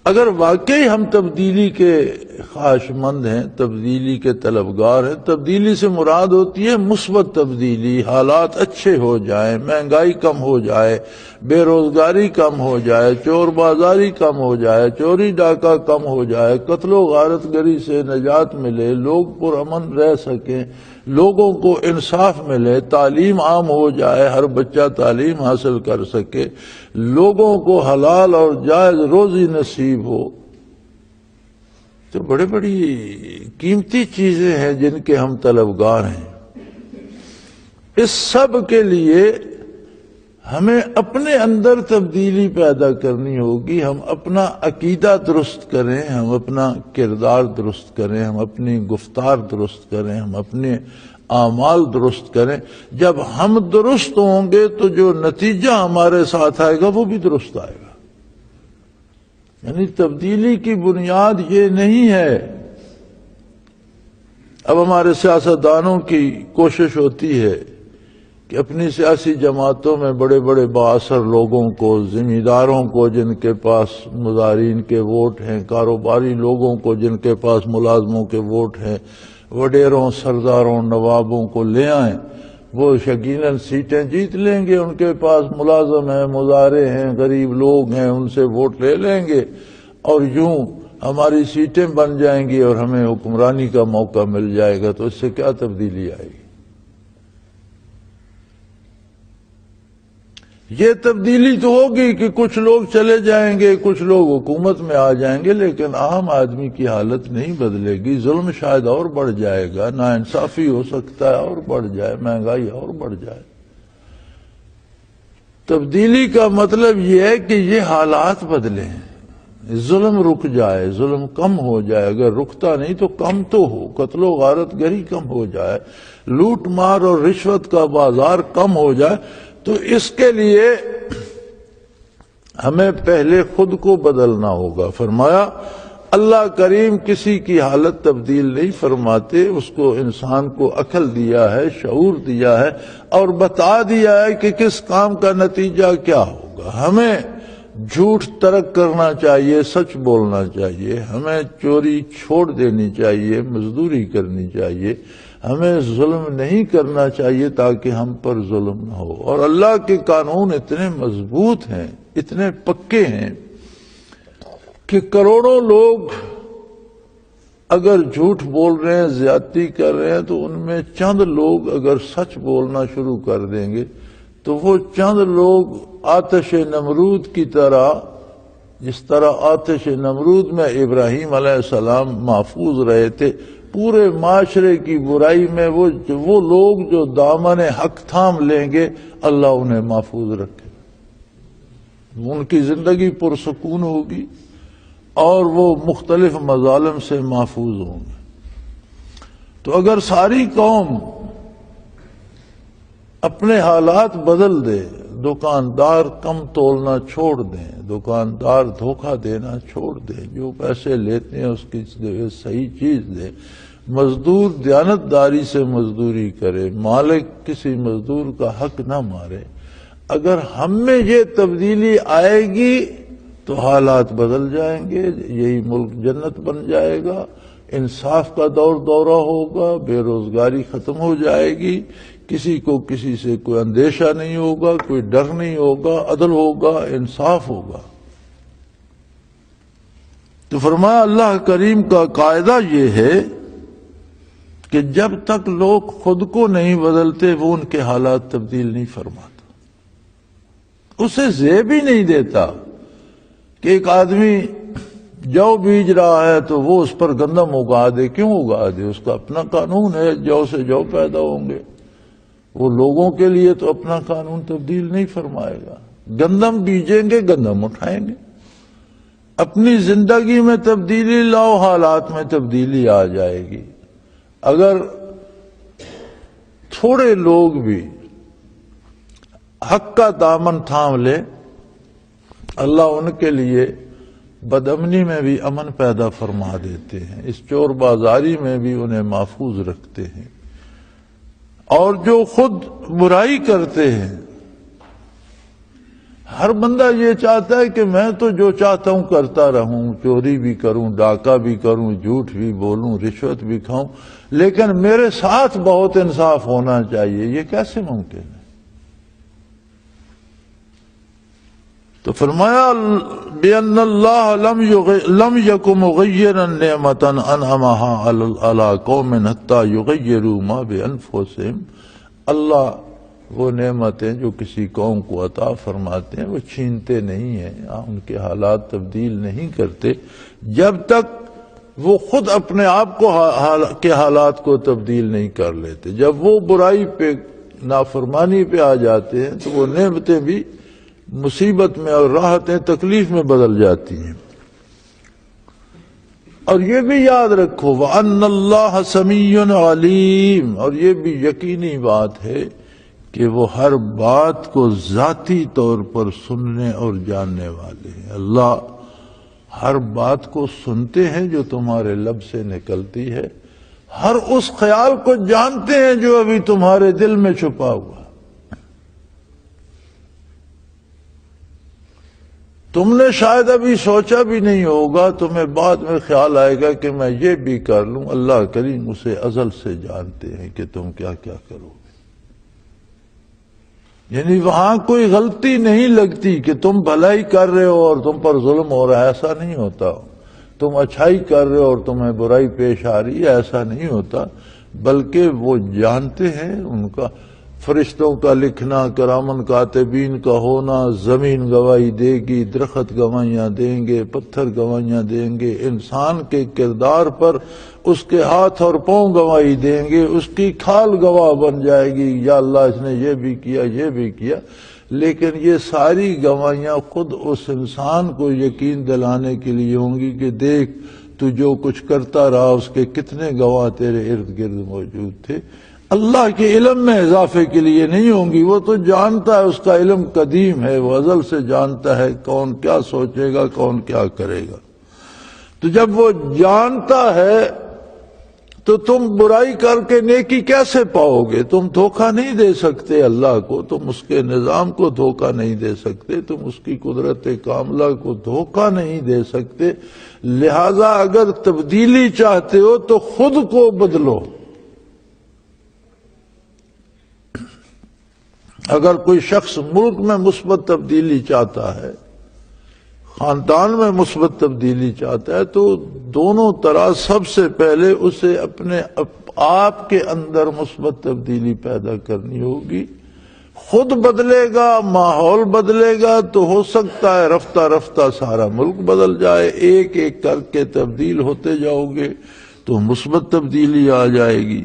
اگر واقعی ہم تبدیلی کے خواہش مند ہیں، تبدیلی کے طلبگار ہیں، تبدیلی سے مراد ہوتی ہے مثبت تبدیلی، حالات اچھے ہو جائیں، مہنگائی کم ہو جائے، بے روزگاری کم ہو جائے، چور بازاری کم ہو جائے، چوری ڈاکہ کم ہو جائے، قتل و غارت گری سے نجات ملے، لوگ پرامن رہ سکیں، لوگوں کو انصاف ملے، تعلیم عام ہو جائے، ہر بچہ تعلیم حاصل کر سکے، لوگوں کو حلال اور جائز روزی نصیب ہو، تو بڑی بڑی قیمتی چیزیں ہیں جن کے ہم طلبگار ہیں۔ اس سب کے لیے ہمیں اپنے اندر تبدیلی پیدا کرنی ہوگی، ہم اپنا عقیدہ درست کریں، ہم اپنا کردار درست کریں، ہم اپنی گفتار درست کریں، ہم اپنے اعمال درست کریں۔ جب ہم درست ہوں گے تو جو نتیجہ ہمارے ساتھ آئے گا وہ بھی درست آئے گا۔ یعنی تبدیلی کی بنیاد یہ نہیں ہے، اب ہمارے سیاستدانوں کی کوشش ہوتی ہے کہ اپنی سیاسی جماعتوں میں بڑے بڑے بااثر لوگوں کو، ذمہ داروں کو جن کے پاس مظاہرین کے ووٹ ہیں، کاروباری لوگوں کو جن کے پاس ملازموں کے ووٹ ہیں، وڈیروں، سرداروں، نوابوں کو لے آئیں، وہ یقیناً سیٹیں جیت لیں گے، ان کے پاس ملازم ہیں، مظاہرے ہیں، غریب لوگ ہیں، ان سے ووٹ لے لیں گے اور یوں ہماری سیٹیں بن جائیں گی اور ہمیں حکمرانی کا موقع مل جائے گا۔ تو اس سے کیا تبدیلی آئے گی؟ یہ تبدیلی تو ہوگی کہ کچھ لوگ چلے جائیں گے، کچھ لوگ حکومت میں آ جائیں گے، لیکن عام آدمی کی حالت نہیں بدلے گی، ظلم شاید اور بڑھ جائے گا، ناانصافی ہو سکتا ہے اور بڑھ جائے، مہنگائی اور بڑھ جائے۔ تبدیلی کا مطلب یہ ہے کہ یہ حالات بدلیں، ظلم رک جائے، ظلم کم ہو جائے، اگر رکتا نہیں تو کم تو ہو، قتل و غارت گری کم ہو جائے، لوٹ مار اور رشوت کا بازار کم ہو جائے۔ تو اس کے لیے ہمیں پہلے خود کو بدلنا ہوگا۔ فرمایا اللہ کریم کسی کی حالت تبدیل نہیں فرماتے، اس کو انسان کو عقل دیا ہے، شعور دیا ہے اور بتا دیا ہے کہ کس کام کا نتیجہ کیا ہوگا۔ ہمیں جھوٹ ترک کرنا چاہیے، سچ بولنا چاہیے، ہمیں چوری چھوڑ دینی چاہیے، مزدوری کرنی چاہیے، ہمیں ظلم نہیں کرنا چاہیے تاکہ ہم پر ظلم نہ ہو۔ اور اللہ کے قانون اتنے مضبوط ہیں، اتنے پکے ہیں کہ کروڑوں لوگ اگر جھوٹ بول رہے ہیں، زیادتی کر رہے ہیں، تو ان میں چند لوگ اگر سچ بولنا شروع کر دیں گے تو وہ چند لوگ آتش نمرود کی طرح، جس طرح آتش نمرود میں ابراہیم علیہ السلام محفوظ رہے تھے، پورے معاشرے کی برائی میں وہ لوگ جو دامن حق تھام لیں گے اللہ انہیں محفوظ رکھے، ان کی زندگی پرسکون ہوگی اور وہ مختلف مظالم سے محفوظ ہوں گے۔ تو اگر ساری قوم اپنے حالات بدل دے، دکاندار کم تولنا چھوڑ دیں، دکاندار دھوکہ دینا چھوڑ دیں، جو پیسے لیتے ہیں اس کی صحیح چیز دے، مزدور دیانتداری سے مزدوری کرے، مالک کسی مزدور کا حق نہ مارے، اگر ہم میں یہ تبدیلی آئے گی تو حالات بدل جائیں گے، یہی ملک جنت بن جائے گا، انصاف کا دورہ ہوگا، بے روزگاری ختم ہو جائے گی، کسی کو کسی سے کوئی اندیشہ نہیں ہوگا، کوئی ڈر نہیں ہوگا، عدل ہوگا، انصاف ہوگا۔ تو فرمایا اللہ کریم کا قاعدہ یہ ہے کہ جب تک لوگ خود کو نہیں بدلتے وہ ان کے حالات تبدیل نہیں فرماتا، اسے زیب ہی نہیں دیتا کہ ایک آدمی جو بیج رہا ہے تو وہ اس پر گندم اگا دے۔ کیوں اگا دے؟ اس کا اپنا قانون ہے، جو سے جو پیدا ہوں گے، وہ لوگوں کے لیے تو اپنا قانون تبدیل نہیں فرمائے گا۔ گندم بیجیں گے، گندم اٹھائیں گے۔ اپنی زندگی میں تبدیلی لاؤ، حالات میں تبدیلی آ جائے گی۔ اگر تھوڑے لوگ بھی حق کا دامن تھام لے، اللہ ان کے لیے بدامنی میں بھی امن پیدا فرما دیتے ہیں، اس چور بازاری میں بھی انہیں محفوظ رکھتے ہیں۔ اور جو خود برائی کرتے ہیں، ہر بندہ یہ چاہتا ہے کہ میں تو جو چاہتا ہوں کرتا رہوں، چوری بھی کروں، ڈاکہ بھی کروں، جھوٹ بھی بولوں، رشوت بھی کھاؤں، لیکن میرے ساتھ بہت انصاف ہونا چاہیے۔ یہ کیسے ممکن ہے؟ تو فرمایا بِأَنَّ اللَّهَ لَمْ يَكُ مُغَيِّرًا نِعْمَةً أَنْعَمَهَا عَلَىٰ قَوْمٍ حَتَّىٰ يُغَيِّرُوا مَا بِأَنفُسِهِمْ۔ اللہ وہ نعمتیں جو کسی قوم کو عطا فرماتے ہیں وہ چھینتے نہیں ہیں، ان کے حالات تبدیل نہیں کرتے جب تک وہ خود اپنے آپ کے حالات کو تبدیل نہیں کر لیتے۔ جب وہ برائی پہ، نافرمانی پہ آ جاتے ہیں تو وہ نعمتیں بھی مصیبت میں اور راحتیں تکلیف میں بدل جاتی ہیں۔ اور یہ بھی یاد رکھو وَأَنَّ اللَّهَ سَمِيٌّ عَلِيمٌ، اور یہ بھی یقینی بات ہے کہ وہ ہر بات کو ذاتی طور پر سننے اور جاننے والے ہیں۔ اللہ ہر بات کو سنتے ہیں جو تمہارے لب سے نکلتی ہے، ہر اس خیال کو جانتے ہیں جو ابھی تمہارے دل میں چھپا ہوا۔ تم نے شاید ابھی سوچا بھی نہیں ہوگا، تمہیں بعد میں خیال آئے گا کہ میں یہ بھی کر لوں۔ اللہ کریم اسے ازل سے جانتے ہیں کہ تم کیا کیا کرو گے، یعنی وہاں کوئی غلطی نہیں لگتی کہ تم بھلائی کر رہے ہو اور تم پر ظلم ہو رہا ہے، ایسا نہیں ہوتا۔ تم اچھائی کر رہے ہو اور تمہیں برائی پیش آ رہی ہے، ایسا نہیں ہوتا، بلکہ وہ جانتے ہیں۔ ان کا فرشتوں کا لکھنا، کرامن کاتبین کا ہونا، زمین گواہی دے گی، درخت گواہیاں دیں گے، پتھر گواہیاں دیں گے، انسان کے کردار پر اس کے ہاتھ اور پاؤں گواہی دیں گے، اس کی کھال گواہ بن جائے گی، یا اللہ اس نے یہ بھی کیا، یہ بھی کیا۔ لیکن یہ ساری گواہیاں خود اس انسان کو یقین دلانے کے لیے ہوں گی کہ دیکھ تو جو کچھ کرتا رہا اس کے کتنے گواہ تیرے ارد گرد موجود تھے۔ اللہ کے علم میں اضافے کے لیے نہیں ہوں گی، وہ تو جانتا ہے، اس کا علم قدیم ہے، وہ ازل سے جانتا ہے کون کیا سوچے گا، کون کیا کرے گا۔ تو جب وہ جانتا ہے تو تم برائی کر کے نیکی کیسے پاؤ گے؟ تم دھوکہ نہیں دے سکتے اللہ کو، تم اس کے نظام کو دھوکہ نہیں دے سکتے، تم اس کی قدرت کاملہ کو دھوکہ نہیں دے سکتے۔ لہذا اگر تبدیلی چاہتے ہو تو خود کو بدلو۔ اگر کوئی شخص ملک میں مثبت تبدیلی چاہتا ہے، خاندان میں مثبت تبدیلی چاہتا ہے، تو دونوں طرح سب سے پہلے اسے اپنے آپ کے اندر مثبت تبدیلی پیدا کرنی ہوگی۔ خود بدلے گا، ماحول بدلے گا تو ہو سکتا ہے رفتہ رفتہ سارا ملک بدل جائے۔ ایک ایک کر کے تبدیل ہوتے جاؤ گے تو مثبت تبدیلی آ جائے گی۔